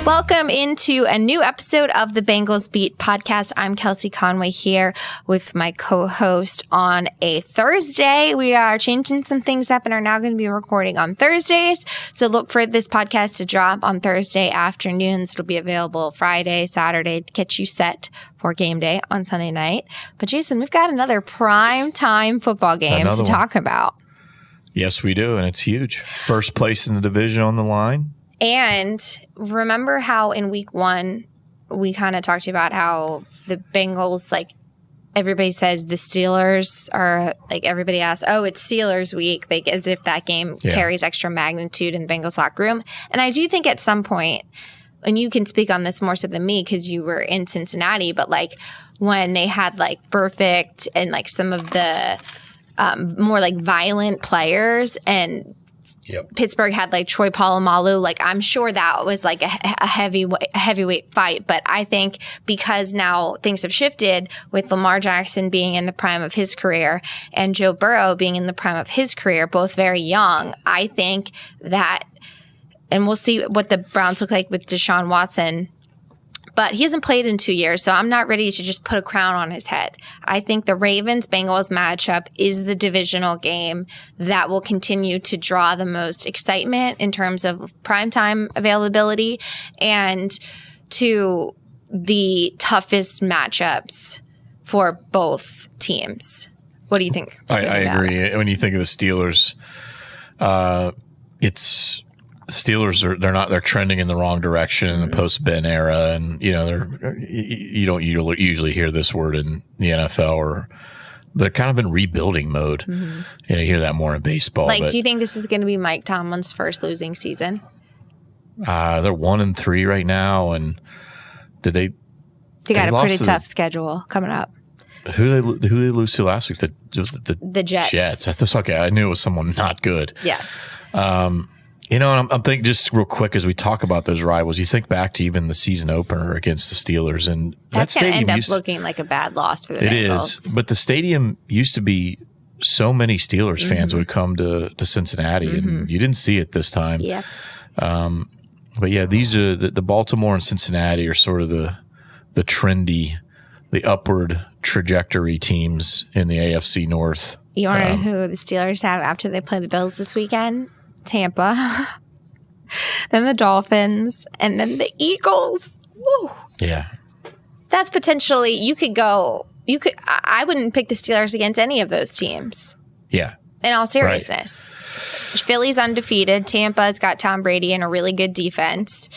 Welcome into a new episode of the Bengals Beat podcast. I'm Kelsey Conway here with my co-host on a Thursday. We are changing some things up and are now going to be recording on Thursdays. So look for this podcast to drop on Thursday afternoons. It'll be available Friday, Saturday to get you set for game day on Sunday night. But Jason, we've got another prime time football game to talk about. Yes, we do. And it's huge. First place in the division on the line. And remember how in week one, we kind of talked about how the Bengals, like everybody says the Steelers are like everybody asks, oh, it's Steelers week, like as if that game carries extra magnitude in the Bengals locker room. And I do think at some point, and you can speak on this more so than me because you were in Cincinnati, but like when they had like Perfect and like some of the more like violent players and Pittsburgh had like Troy Polamalu. Like I'm sure that was like a heavyweight fight. But I think because now things have shifted with Lamar Jackson being in the prime of his career and Joe Burrow being in the prime of his career, both very young, I think that, and we'll see what the Browns look like with Deshaun Watson. But he hasn't played in 2 years, so I'm not ready to just put a crown on his head. I think the Ravens-Bengals matchup is the divisional game that will continue to draw the most excitement in terms of primetime availability and to the toughest matchups for both teams. What do you think? I agree. When you think of the Steelers, they're trending in the wrong direction in the post-Ben era, and you don't usually hear this word in the NFL, or they're kind of in rebuilding mode. Mm-hmm. You hear that more in baseball. Like, do you think this is going to be Mike Tomlin's first losing season? They're 1-3 right now, and they got a pretty tough schedule coming up. Who they lose to last week? The Jets. That's okay. I knew it was someone not good. Yes. And I'm thinking just real quick as we talk about those rivals, you think back to even the season opener against the Steelers, and that's going to end up looking like a bad loss for the Bengals. It is, but the stadium used to be so many Steelers fans would come to Cincinnati, and you didn't see it this time. Yeah. But yeah, these are the Baltimore and Cincinnati are sort of the trendy, the upward trajectory teams in the AFC North. You want to know who the Steelers have after they play the Bills this weekend? Tampa, then the Dolphins, and then the Eagles. Woo. Yeah. That's potentially, I wouldn't pick the Steelers against any of those teams. Yeah. In all seriousness. Right. Philly's undefeated. Tampa's got Tom Brady and a really good defense.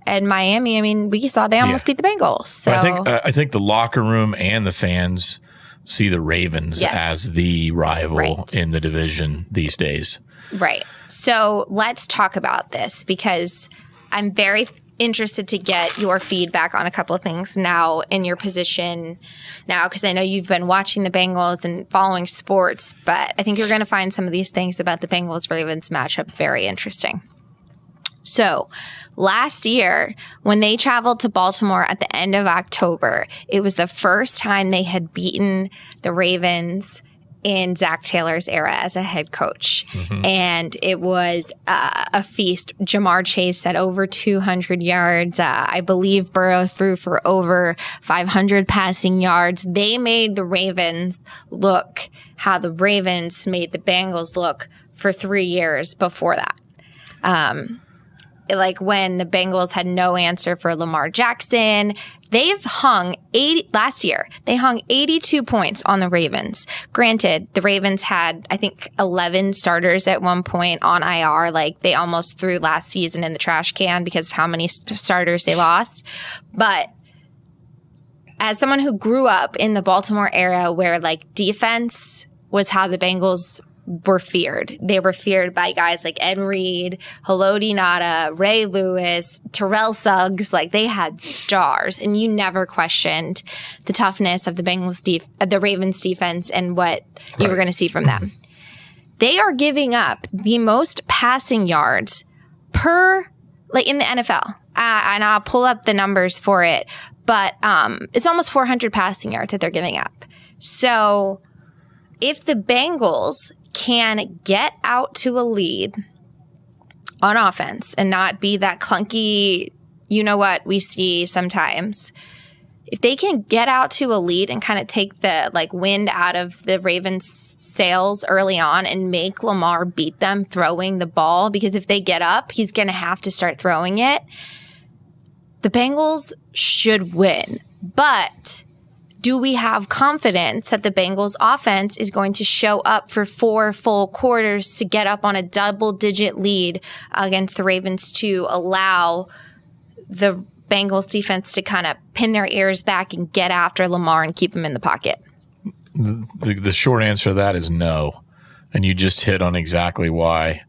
And Miami, I mean, we saw they almost beat the Bengals. So I think the locker room and the fans see the Ravens as the rival in the division these days. Right. So let's talk about this because I'm very interested to get your feedback on a couple of things now in your position now, because I know you've been watching the Bengals and following sports, but I think you're going to find some of these things about the Bengals-Ravens matchup very interesting. So last year, when they traveled to Baltimore at the end of October, it was the first time they had beaten the Ravens in Zach Taylor's era as a head coach. Mm-hmm. And it was a feast. Jamar Chase had over 200 yards. I believe Burrow threw for over 500 passing yards. They made the Ravens look how the Ravens made the Bengals look for 3 years before that. Like when the Bengals had no answer for Lamar Jackson, they've hung 82 points on the Ravens. Granted, the Ravens had, I think, 11 starters at one point on IR. Like they almost threw last season in the trash can because of how many starters they lost. But as someone who grew up in the Baltimore era where like defense was how the Bengals were feared. They were feared by guys like Ed Reed, Haloti Ngata, Ray Lewis, Terrell Suggs. Like they had stars, and you never questioned the toughness of the the Ravens defense and what you were going to see from them. They are giving up the most passing yards in the NFL. And I'll pull up the numbers for it, but it's almost 400 passing yards that they're giving up. So if the Bengals can get out to a lead on offense and not be that clunky you know what we see sometimes? If they can get out to a lead and kind of take the wind out of the Ravens' sails early on and make Lamar beat them throwing the ball, because if they get up, he's going to have to start throwing it. The Bengals should win. But do we have confidence that the Bengals offense is going to show up for 4 full quarters to get up on a double-digit lead against the Ravens to allow the Bengals defense to kind of pin their ears back and get after Lamar and keep him in the pocket? The short answer to that is no. And you just hit on exactly why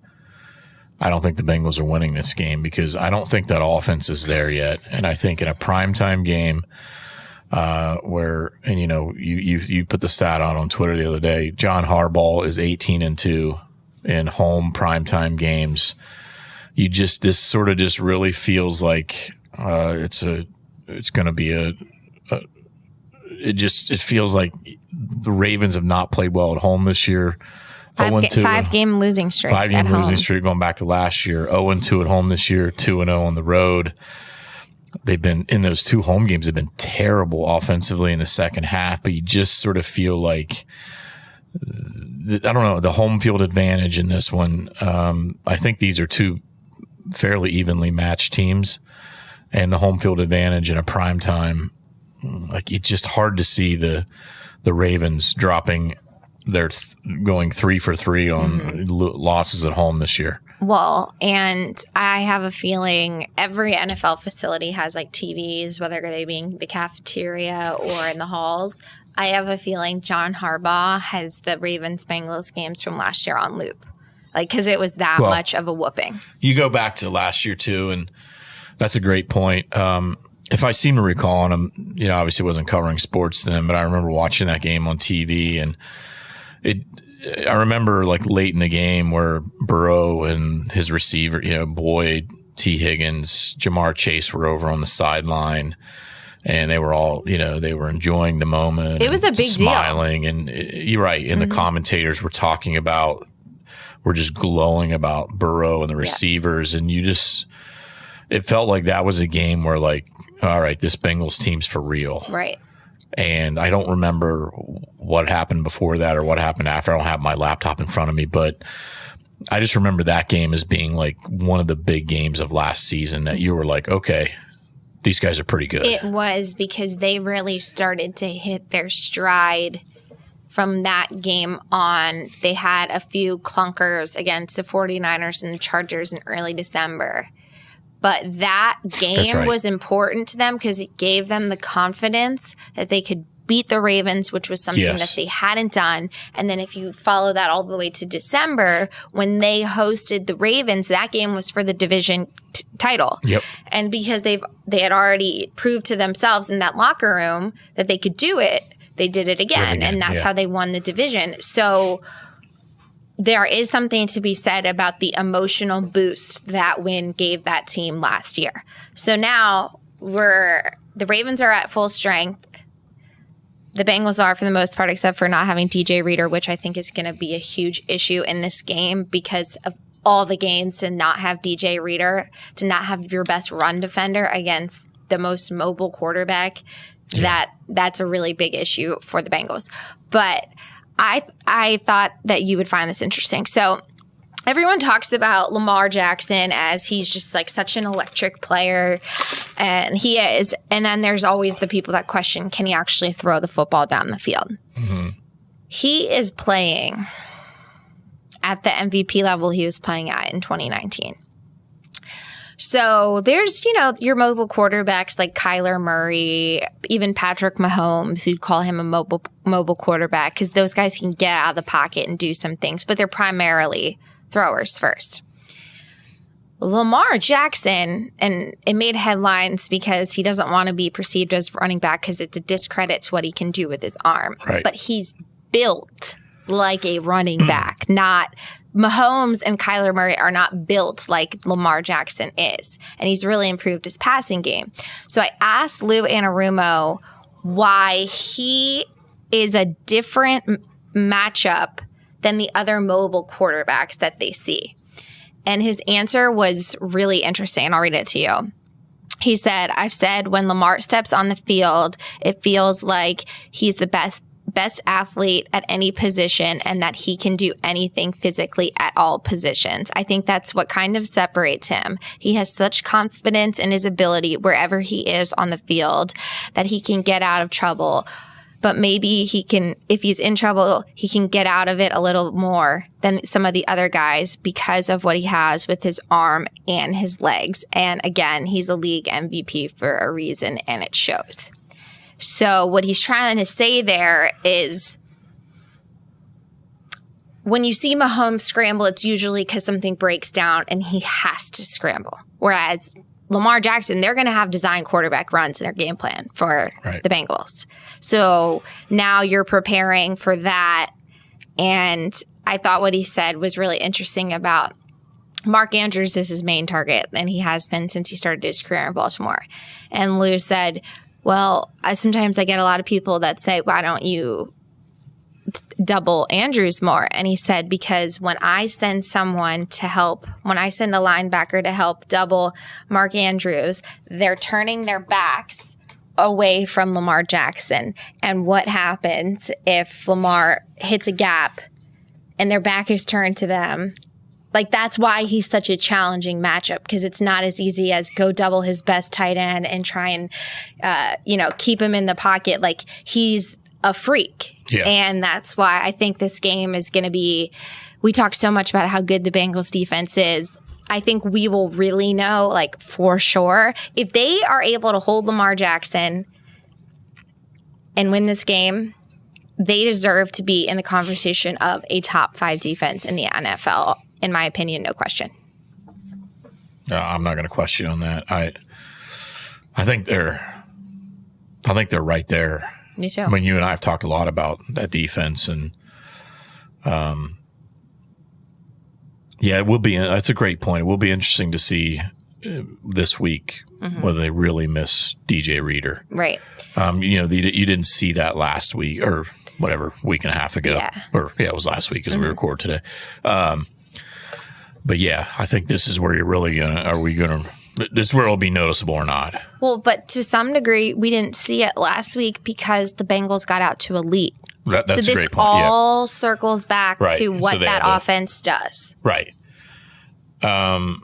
I don't think the Bengals are winning this game, because I don't think that offense is there yet. And I think in a primetime game you put the stat on Twitter the other day, John Harbaugh is 18-2 in home primetime games. This sort of just really feels like it feels like the Ravens have not played well at home this year. 5-game losing streak. 5-game losing streak going back to last year. 0-2 at home this year, 2-0 on the road. They've been in those 2 home games, they've been terrible offensively in the second half, but you just sort of feel like, I don't know, the home field advantage in this one. I think these are 2 fairly evenly matched teams, and the home field advantage in a prime time, it's just hard to see the Ravens dropping going 3 for 3 on losses at home this year. Well, and I have a feeling every NFL facility has TVs, whether they be in the cafeteria or in the halls. I have a feeling John Harbaugh has the Ravens-Bengals games from last year on loop, because it was that much of a whooping. You go back to last year too, and that's a great point. If I seem to recall, and I'm, obviously wasn't covering sports then, but I remember watching that game on TV, and I remember late in the game where Burrow and his receiver, Boyd, T. Higgins, Jamar Chase were over on the sideline, and they were all, they were enjoying the moment. It was a big smiling, deal. And you're right. And the commentators were talking about, were just glowing about Burrow and the receivers, and it felt like that was a game where all right, this Bengals team's for real. Right. And I don't remember what happened before that or what happened after. I don't have my laptop in front of me, but I just remember that game as being one of the big games of last season that you were okay, these guys are pretty good. It was, because they really started to hit their stride from that game on. They had a few clunkers against the 49ers and the Chargers in early December. But that game was important to them because it gave them the confidence that they could beat the Ravens, which was something that they hadn't done. And then if you follow that all the way to December, when they hosted the Ravens, that game was for the division title. Yep. And because they had already proved to themselves in that locker room that they could do it, they did it again. And that's how they won the division. So there is something to be said about the emotional boost that win gave that team last year. So now the Ravens are at full strength. The Bengals are, for the most part, except for not having DJ Reader, which I think is going to be a huge issue in this game because of all the games to not have DJ Reader, to not have your best run defender against the most mobile quarterback. That's a really big issue for the Bengals. But I thought that you would find this interesting. So everyone talks about Lamar Jackson as he's just such an electric player, and he is. And then there's always the people that question, can he actually throw the football down the field? Mm-hmm. He is playing at the MVP level he was playing at in 2019. So there's, your mobile quarterbacks like Kyler Murray, even Patrick Mahomes, who'd call him a mobile quarterback because those guys can get out of the pocket and do some things, but they're primarily throwers first. Lamar Jackson, and it made headlines because he doesn't want to be perceived as running back because it's a discredit to what he can do with his arm. Right. But he's built like a running back, not Mahomes and Kyler Murray are not built like Lamar Jackson is. And he's really improved his passing game. So I asked Lou Anarumo why he is a different matchup than the other mobile quarterbacks that they see. And his answer was really interesting, and I'll read it to you. He said, I've said when Lamar steps on the field, it feels like he's the best athlete at any position and that he can do anything physically at all positions. I think that's what kind of separates him. He has such confidence in his ability wherever he is on the field that he can get out of trouble. But maybe he can, if he's in trouble, he can get out of it a little more than some of the other guys because of what he has with his arm and his legs. And again, he's a league MVP for a reason, and it shows. So what he's trying to say there is when you see Mahomes scramble, it's usually because something breaks down and he has to scramble. Whereas Lamar Jackson, they're going to have design quarterback runs in their game plan for the Bengals. So now you're preparing for that. And I thought what he said was really interesting about Mark Andrews is his main target, and he has been since he started his career in Baltimore. And Lou said, well, sometimes I get a lot of people that say, why don't you double Andrews more? And he said, because when I send someone to help, when I send a linebacker to help double Mark Andrews, they're turning their backs away from Lamar Jackson. And what happens if Lamar hits a gap and their back is turned to them? Like, that's why he's such a challenging matchup, because it's not as easy as go double his best tight end and try and, keep him in the pocket. Like, he's a freak. Yeah. And that's why I think this game is going to be, we talk so much about how good the Bengals defense is. I think we will really know, like, for sure, if they are able to hold Lamar Jackson and win this game, they deserve to be in the conversation of a top 5 defense in the NFL. In my opinion, no question. No, I'm not going to question on that. I think they're right there. Me too. I mean, you and I have talked a lot about that defense, and it will be. That's a great point. It will be interesting to see this week whether they really miss DJ Reader. Right. You didn't see that last week or whatever, week and a half ago. Yeah. It was last week as we record today. But yeah, I think this is where you're really this is where it'll be noticeable or not. Well, but to some degree, we didn't see it last week because the Bengals got out to a lead. That's a great point. So this all circles back to what that offense does. Right. Can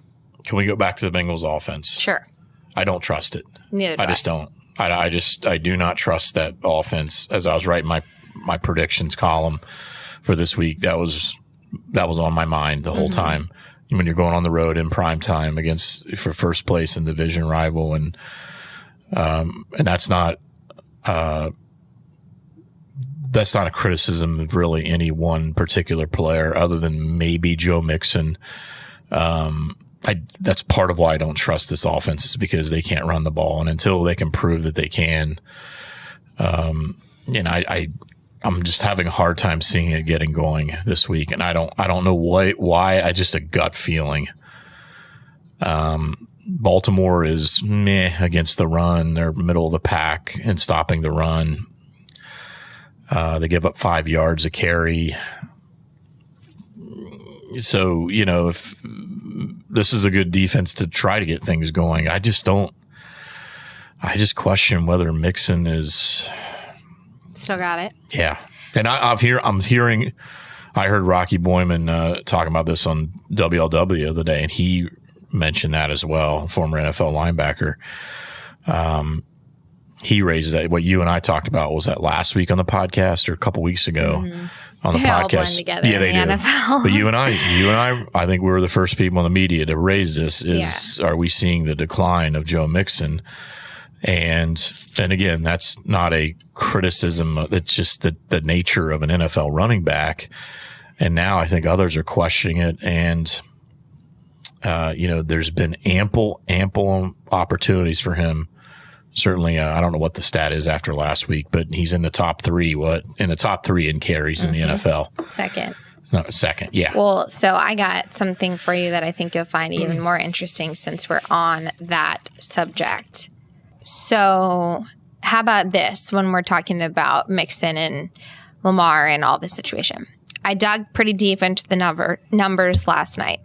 we go back to the Bengals offense? Sure. I don't trust it. Neither do I. Just don't. I do not trust that offense. As I was writing my predictions column for this week, that was on my mind the whole time. When you're going on the road in prime time for first place in division rival, and that's not a criticism of really any one particular player other than maybe Joe Mixon. That's part of why I don't trust this offense, is because they can't run the ball, and until they can prove that they can, I'm just having a hard time seeing it getting going this week, and I don't know why. I just a gut feeling. Baltimore is meh against the run. They're middle of the pack in stopping the run. They give up 5 yards a carry. So, if this is a good defense to try to get things going, I just question whether Mixon is still got it. Yeah. And I heard Rocky Boyman talking about this on WLW the other day, and he mentioned that as well, former NFL linebacker. He raised that. What you and I talked about, was that last week on the podcast or a couple weeks ago on the podcast? All blend together in the NFL. But you and I think we were the first people in the media to raise this. Are we seeing the decline of Joe Mixon? And again, that's not a criticism. It's just the nature of an NFL running back. And now I think others are questioning it. And, there's been ample opportunities for him. Certainly, I don't know what the stat is after last week, but he's in the top 3. In the top 3 in carries in the NFL. Second. No, second. Yeah. Well, so I got something for you that I think you'll find even more interesting since we're on that subject. So how about this when we're talking about Mixon and Lamar and all this situation? I dug pretty deep into the numbers last night.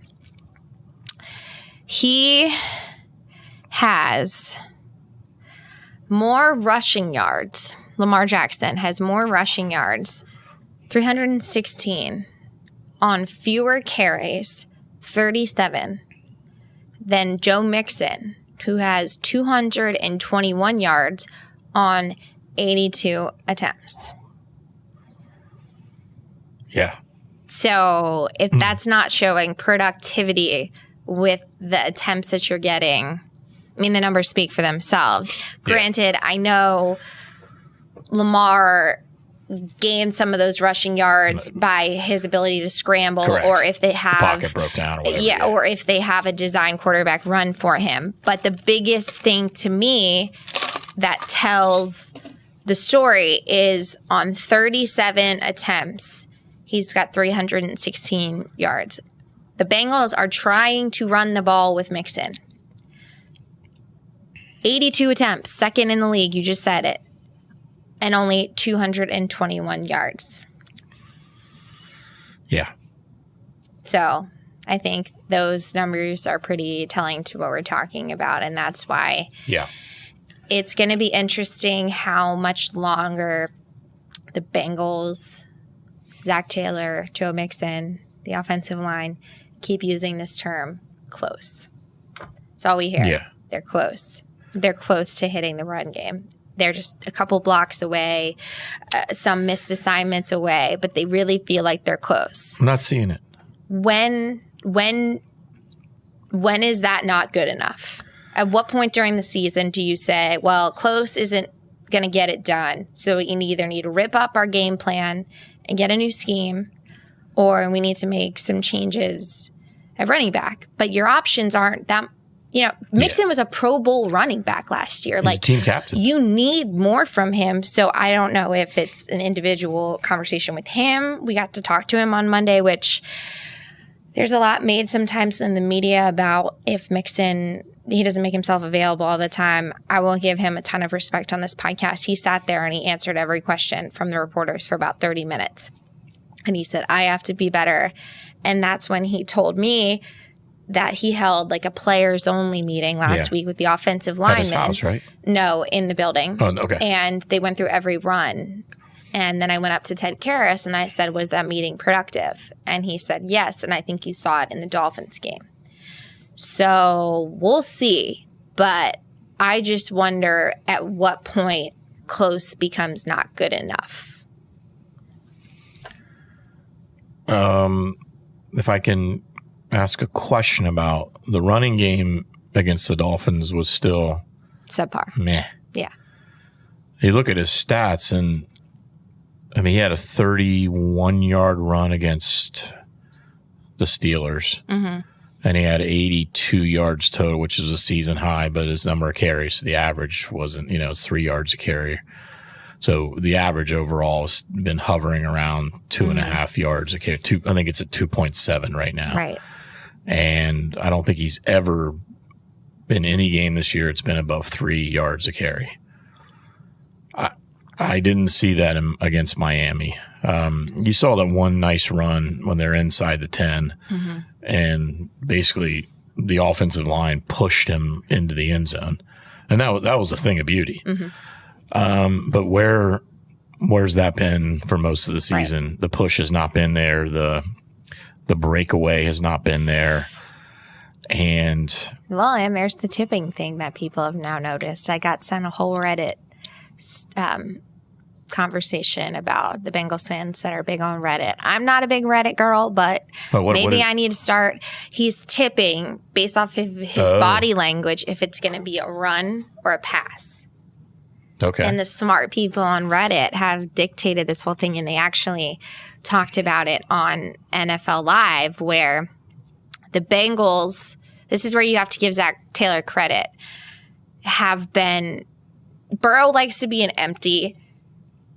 He has more rushing yards. Lamar Jackson has more rushing yards, 316, on fewer carries, 37, than Joe Mixon, who has 221 yards on 82 attempts. Yeah. So if that's not showing productivity with the attempts that you're getting, I mean, the numbers speak for themselves. Granted, I know Lamar gained some of those rushing yards by his ability to scramble, Correct. or if they have the pocket broke down, or whatever. Yeah, or if they have a design quarterback run for him. But the biggest thing to me that tells the story is on 37 attempts, he's got 316 yards. The Bengals are trying to run the ball with Mixon. 82 attempts, second in the league, you just said it, and only 221 yards. Yeah. So I think those numbers are pretty telling to what we're talking about, and that's why it's going to be interesting how much longer the Bengals, Zach Taylor, Joe Mixon, the offensive line, keep using this term, close. That's all we hear. Yeah. They're close. They're close to hitting the run game. They're just a couple blocks away, some missed assignments away, but they really feel like they're close. I'm not seeing it. When is that not good enough? At what point during the season do you say, well, close isn't going to get it done, so we either need to rip up our game plan and get a new scheme, or we need to make some changes at running back? But your options aren't that. Mixon was a Pro Bowl running back last year. He's team captain. You need more from him. So I don't know if it's an individual conversation with him. We got to talk to him on Monday, which there's a lot made sometimes in the media about if Mixon, he doesn't make himself available all the time. I will give him a ton of respect on this podcast. He sat there and he answered every question from the reporters for about 30 minutes. And he said, I have to be better. And that's when he told me that he held like a players only meeting last week with the offensive linemen. At his house, right? No, in the building. Oh, okay. And they went through every run. And then I went up to Ted Karras and I said, was that meeting productive? And he said, yes. And I think you saw it in the Dolphins game. So we'll see. But I just wonder at what point close becomes not good enough. If I can ask a question about the running game against the Dolphins was still subpar. Meh. Yeah. You look at his stats, and I mean, he had a 31-yard run against the Steelers, and he had 82 yards total, which is a season high, but his number of carries, the average wasn't, it's 3 yards a carry. So the average overall has been hovering around 2.5 yards a carry. I think it's at 2.7 right now. Right. And I don't think he's ever been in any game this year. It's been above 3 yards a carry. I didn't see that against Miami. You saw that one nice run when they're inside the 10, and basically the offensive line pushed him into the end zone, and that was a thing of beauty. But where's that been for most of the season? Right. The push has not been there. The breakaway has not been there. And there's the tipping thing that people have now noticed. I got sent a whole Reddit conversation about the Bengals fans that are big on Reddit. I'm not a big Reddit girl, but maybe I need to start. He's tipping based off of his body language if it's going to be a run or a pass. Okay. And the smart people on Reddit have dictated this whole thing, and they actually talked about it on NFL Live, where the Bengals, this is where you have to give Zach Taylor credit, have been, Burrow likes to be an empty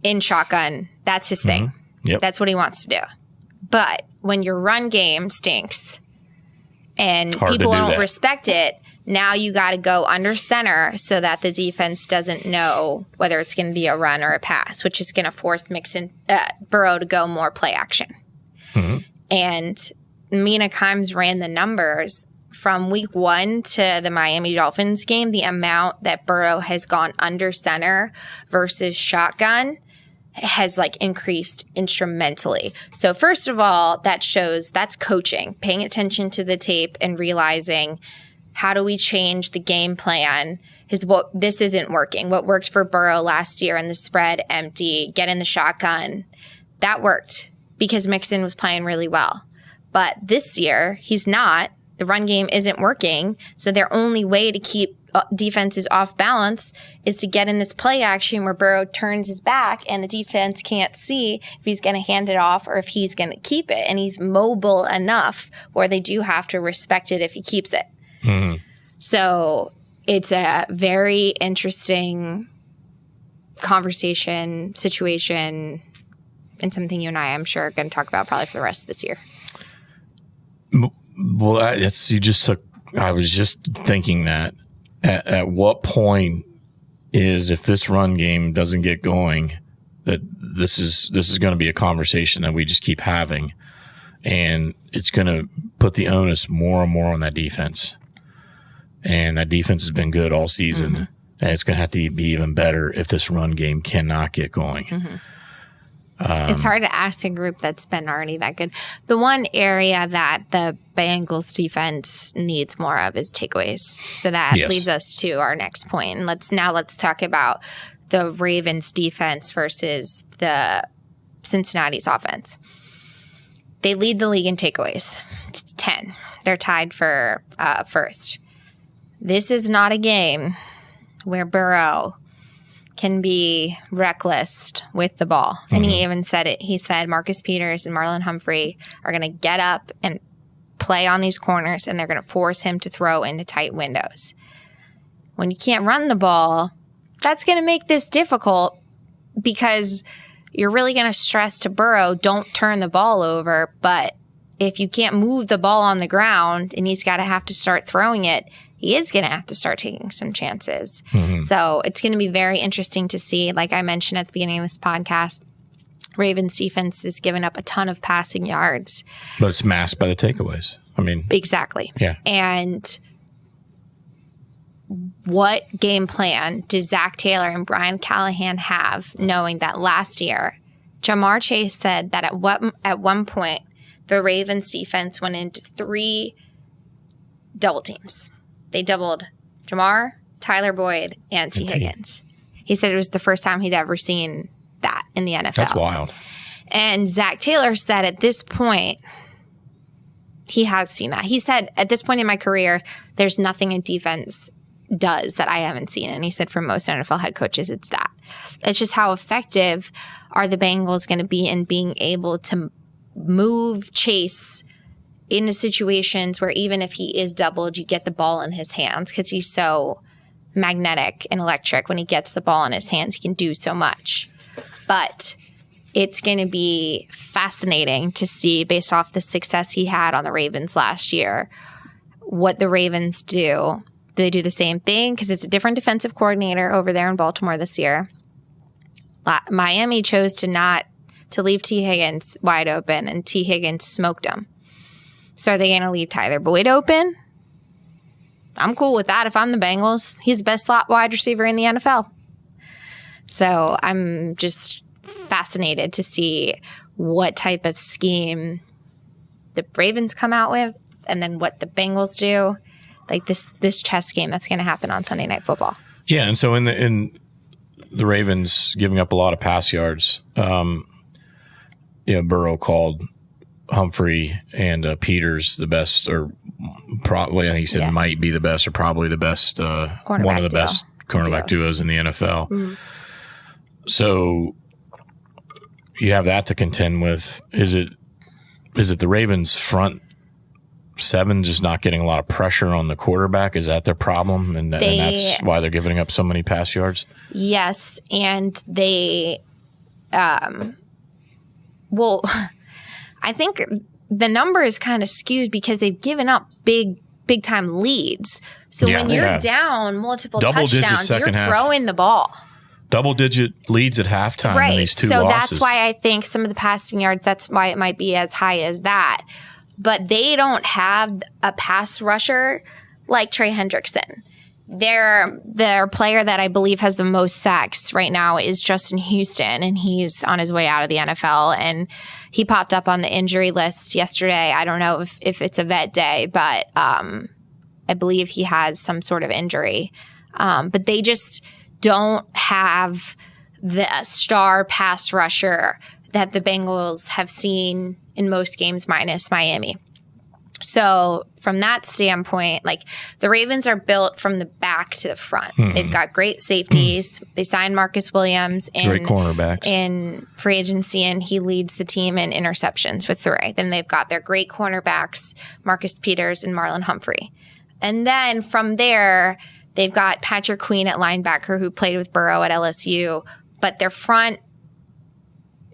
in shotgun. That's his thing. Yep. That's what he wants to do. But when your run game stinks and people don't respect it, now you got to go under center so that the defense doesn't know whether it's going to be a run or a pass, which is going to force Burrow to go more play action. And Mina Kimes ran the numbers from week 1 to the Miami Dolphins game, the amount that Burrow has gone under center versus shotgun has like increased instrumentally. So first of all, that's coaching, paying attention to the tape and realizing, how do we change the game plan? This isn't working. What worked for Burrow last year in the spread empty, get in the shotgun, that worked because Mixon was playing really well. But this year, he's not. The run game isn't working. So their only way to keep defenses off balance is to get in this play action where Burrow turns his back and the defense can't see if he's going to hand it off or if he's going to keep it. And he's mobile enough where they do have to respect it if he keeps it. Mm-hmm. So it's a very interesting conversation, situation, and something you and I'm sure, are going to talk about probably for the rest of this year. Well, I was just thinking that at what point if this run game doesn't get going, that this is going to be a conversation that we just keep having, and it's going to put the onus more and more on that defense. And that defense has been good all season, mm-hmm. and it's going to have to be even better if this run game cannot get going. Mm-hmm. It's hard to ask a group that's been already that good. The one area that the Bengals defense needs more of is takeaways. So that leads us to our next point. And let's talk about the Ravens defense versus the Cincinnati's offense. They lead the league in takeaways. It's 10. They're tied for first. This is not a game where Burrow can be reckless with the ball. Mm-hmm. And he even said it. He said Marcus Peters and Marlon Humphrey are going to get up and play on these corners, and they're going to force him to throw into tight windows. When you can't run the ball, that's going to make this difficult because you're really going to stress to Burrow, don't turn the ball over. But if you can't move the ball on the ground and he's got to have to start throwing it, he is going to have to start taking some chances. Mm-hmm. So it's going to be very interesting to see. Like I mentioned at the beginning of this podcast, Ravens defense has given up a ton of passing yards. But it's masked by the takeaways. I mean. Exactly. Yeah. And what game plan does Zach Taylor and Brian Callahan have, knowing that last year, Jamar Chase said that at one point, the Ravens defense went into 3 double teams. They doubled Jamar, Tyler Boyd, and T. Higgins. He said it was the first time he'd ever seen that in the NFL. That's wild. And Zach Taylor said at this point, he has seen that. He said, at this point in my career, there's nothing a defense does that I haven't seen. And he said for most NFL head coaches, it's that. It's just how effective are the Bengals going to be in being able to move Chase into situations where even if he is doubled, you get the ball in his hands because he's so magnetic and electric. When he gets the ball in his hands, he can do so much. But it's going to be fascinating to see, based off the success he had on the Ravens last year, what the Ravens do. Do they do the same thing? Because it's a different defensive coordinator over there in Baltimore this year. Miami chose to leave T. Higgins wide open, and T. Higgins smoked him. So are they going to leave Tyler Boyd open? I'm cool with that if I'm the Bengals. He's the best slot wide receiver in the NFL. So I'm just fascinated to see what type of scheme the Ravens come out with and then what the Bengals do. Like this chess game that's going to happen on Sunday Night Football. Yeah, and so in the Ravens giving up a lot of pass yards, Burrow called Humphrey and Peters the best, or probably he said might be the best, or probably the best, one of the best cornerback duos in the NFL. Mm-hmm. So you have that to contend with. Is it the Ravens' front 7 just not getting a lot of pressure on the quarterback? Is that their problem, and that's why they're giving up so many pass yards? Yes, and they, I think the number is kind of skewed because they've given up big time leads. So when you're down multiple touchdowns, you're throwing the ball. Double-digit leads at halftime in these 2 losses. So that's why I think some of the passing yards, that's why it might be as high as that. but they don't have a pass rusher like Trey Hendrickson. Their player that I believe has the most sacks right now is Justin Houston, and he's on his way out of the NFL. And he popped up on the injury list yesterday. I don't know if it's a vet day, but I believe he has some sort of injury. But they just don't have the star pass rusher that the Bengals have seen in most games minus Miami. So from that standpoint, like the Ravens are built from the back to the front. They've got great safeties. They signed Marcus Williams Great cornerbacks in free agency, and he leads the team in interceptions with 3. Then they've got their great cornerbacks, Marcus Peters and Marlon Humphrey. And then from there, they've got Patrick Queen at linebacker who played with Burrow at LSU, but their front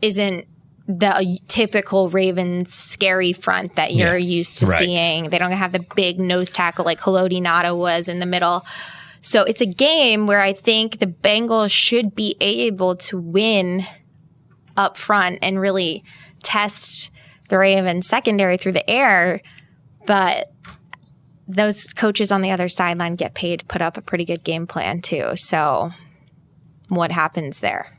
isn't the typical Ravens scary front that you're used to seeing. They don't have the big nose tackle like Haloti Ngata was in the middle. So it's a game where I think the Bengals should be able to win up front and really test the Ravens secondary through the air. But those coaches on the other sideline get paid to put up a pretty good game plan too. So what happens there?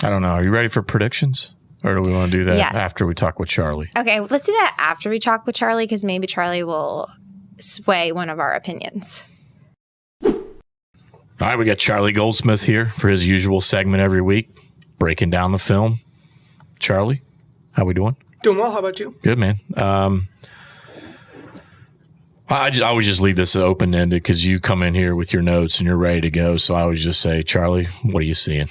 I don't know. Are you ready for predictions? Or do we want to do that after we talk with Charlie? Okay, let's do that after we talk with Charlie because maybe Charlie will sway one of our opinions. All right, we got Charlie Goldsmith here for his usual segment every week, breaking down the film. Charlie, how we doing? Doing well. How about you? Good, man. I always just leave this open-ended because you come in here with your notes and you're ready to go. So I always just say, Charlie, what are you seeing?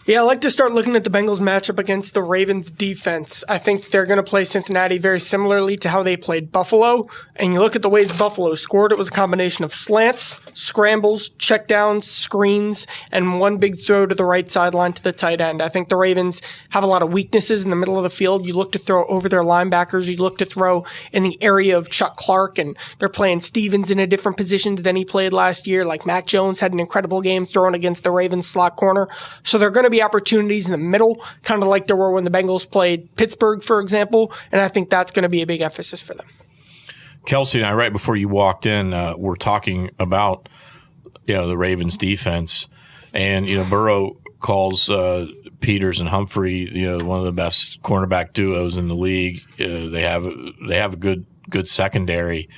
Yeah, I like to start looking at the Bengals matchup against the Ravens defense. I think they're going to play Cincinnati very similarly to how they played Buffalo. And you look at the ways Buffalo scored, it was a combination of slants, scrambles, checkdowns, screens, and one big throw to the right sideline to the tight end. I think the Ravens have a lot of weaknesses in the middle of the field. You look to throw over their linebackers. You look to throw in the area of Chuck Clark, and they're playing Stevens in a different positions than he played last year. Like Mac Jones had an incredible game throwing against the Ravens slot corner. So they're going to be opportunities in the middle, kind of like there were when the Bengals played Pittsburgh, for example, and I think that's going to be a big emphasis for them. Kelsey and I, right before you walked in, were talking about the Ravens defense, and Burrow calls Peters and Humphrey one of the best cornerback duos in the league. They have a good secondary,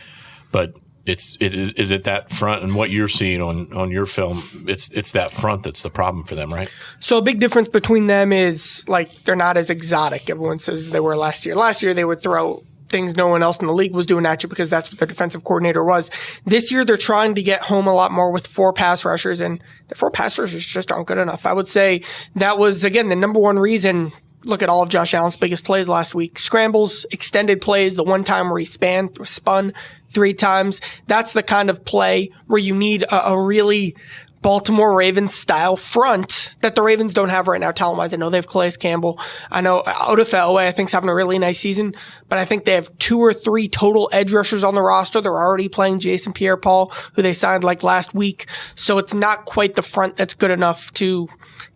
but is it that front and what you're seeing on your film? It's that front that's the problem for them, right? So a big difference between them is like they're not as exotic. Everyone says they were last year. Last year they would throw things no one else in the league was doing at you because that's what their defensive coordinator was. This year they're trying to get home a lot more with 4 pass rushers, and the 4 pass rushers just aren't good enough. I would say that was, again, the number one reason. Look at all of Josh Allen's biggest plays last week. Scrambles, extended plays, the one time where he spun 3 times. That's the kind of play where you need a really Baltimore Ravens style front that the Ravens don't have right now talent-wise. I know they have Calais Campbell. I know Odafe I think is having a really nice season, but I think they have 2 or 3 total edge rushers on the roster. They're already playing Jason Pierre-Paul, who they signed like last week. So it's not quite the front that's good enough to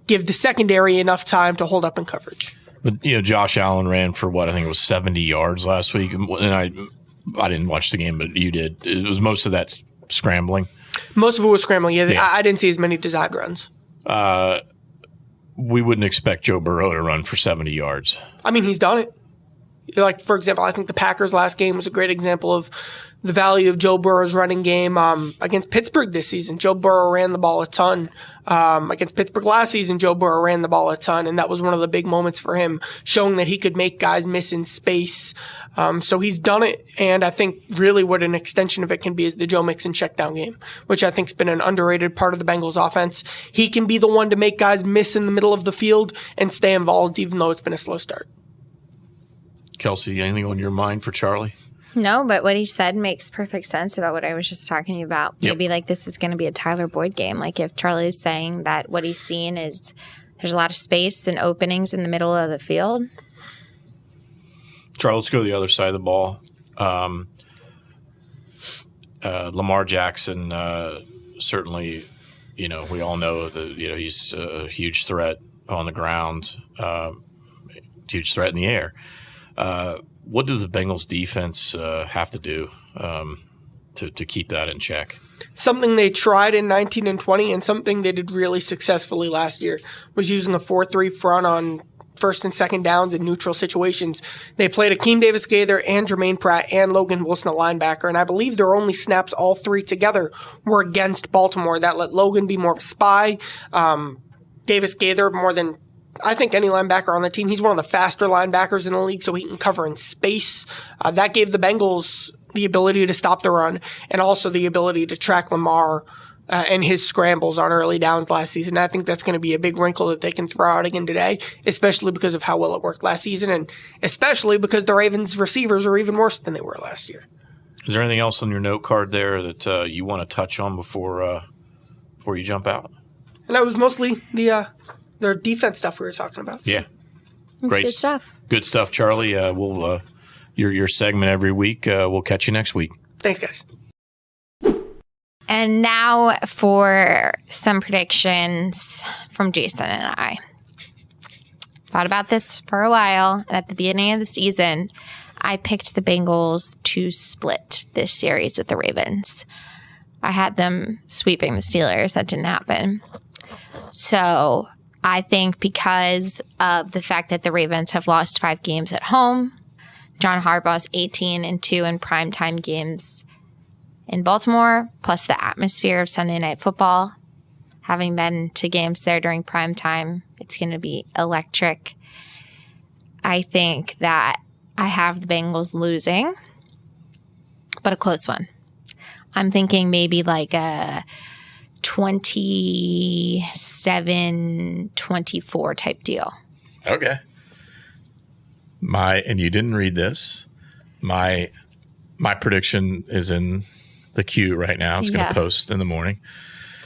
give the secondary enough time to hold up in coverage. But Josh Allen ran for I think it was 70 yards last week, and I didn't watch the game, but you did. It was most of that scrambling. Most of it was scrambling. Yeah, I didn't see as many designed runs. We wouldn't expect Joe Burrow to run for 70 yards. I mean, he's done it. Like, for example, I think the Packers' last game was a great example of the value of Joe Burrow's running game against Pittsburgh this season. Joe Burrow ran the ball a ton. Against Pittsburgh last season, Joe Burrow ran the ball a ton, and that was one of the big moments for him, showing that he could make guys miss in space. So he's done it, and I think really what an extension of it can be is the Joe Mixon checkdown game, which I think has been an underrated part of the Bengals offense. He can be the one to make guys miss in the middle of the field and stay involved even though it's been a slow start. Kelsey, anything on your mind for Charlie? No, but what he said makes perfect sense about what I was just talking about. Yep. Maybe like this is going to be a Tyler Boyd game. Like if Charlie is saying that what he's seeing is there's a lot of space and openings in the middle of the field. Charlie, let's go to the other side of the ball. Lamar Jackson, certainly, we all know that, he's a huge threat on the ground, huge threat in the air. what does the Bengals defense have to do to keep that in check? Something they tried in 19 and 20 and something they did really successfully last year was using a 4-3 front on first and second downs in neutral situations. They played Akeem Davis-Gaither and Jermaine Pratt and Logan Wilson at linebacker, and I believe their only snaps, all three together, were against Baltimore. That let Logan be more of a spy. Davis-Gaither more than, I think, any linebacker on the team. He's one of the faster linebackers in the league, so he can cover in space. That gave the Bengals the ability to stop the run and also the ability to track Lamar and his scrambles on early downs last season. I think that's going to be a big wrinkle that they can throw out again today, especially because of how well it worked last season and especially because the Ravens' receivers are even worse than they were last year. Is there anything else on your note card there that you want to touch on before you jump out? And that was mostly their defense stuff we were talking about. So. Yeah. Great stuff. Good stuff, Charlie. We'll your segment every week. We'll catch you next week. Thanks, guys. And now for some predictions from Jason and I. Thought about this for a while, and at the beginning of the season, I picked the Bengals to split this series with the Ravens. I had them sweeping the Steelers. That didn't happen. So I think because of the fact that the Ravens have lost 5 games at home, John Harbaugh's 18-2 in primetime games in Baltimore, plus the atmosphere of Sunday Night Football. Having been to games there during primetime, it's going to be electric. I think that I have the Bengals losing, but a close one. I'm thinking maybe like a 27-24 type deal. Okay. And you didn't read this. My prediction is in the queue right now. It's going to post in the morning.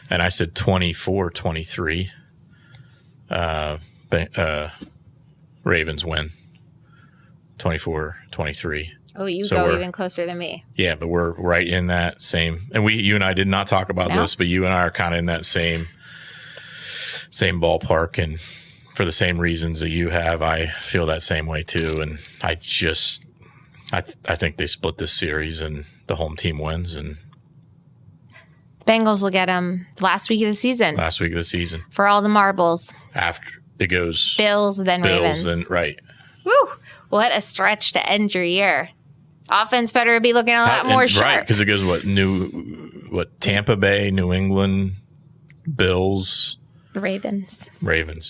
And I said 24-23. Ravens win. 24-23. Oh, you go even closer than me. Yeah, but we're right in that same. And you and I did not talk about this, but you and I are kind of in that same ballpark. And for the same reasons that you have, I feel that same way too. And I think they split this series and the home team wins. And Bengals will get them last week of the season. For all the marbles. After it goes Bills, then Ravens. Right. Woo! What a stretch to end your year. Offense better be looking a lot more sharp. Right, because it goes Tampa Bay, New England, Bills. Ravens,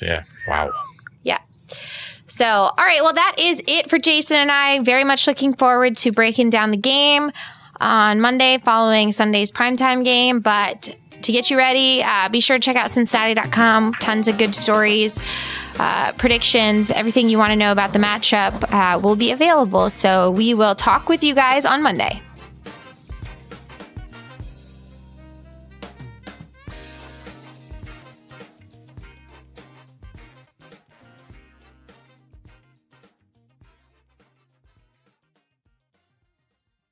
yeah. Wow. Yeah. So, all right. Well, that is it for Jason and I. Very much looking forward to breaking down the game on Monday following Sunday's primetime game. But to get you ready, be sure to check out Cincinnati.com. Tons of good stories, predictions, everything you want to know about the matchup will be available. So we will talk with you guys on Monday.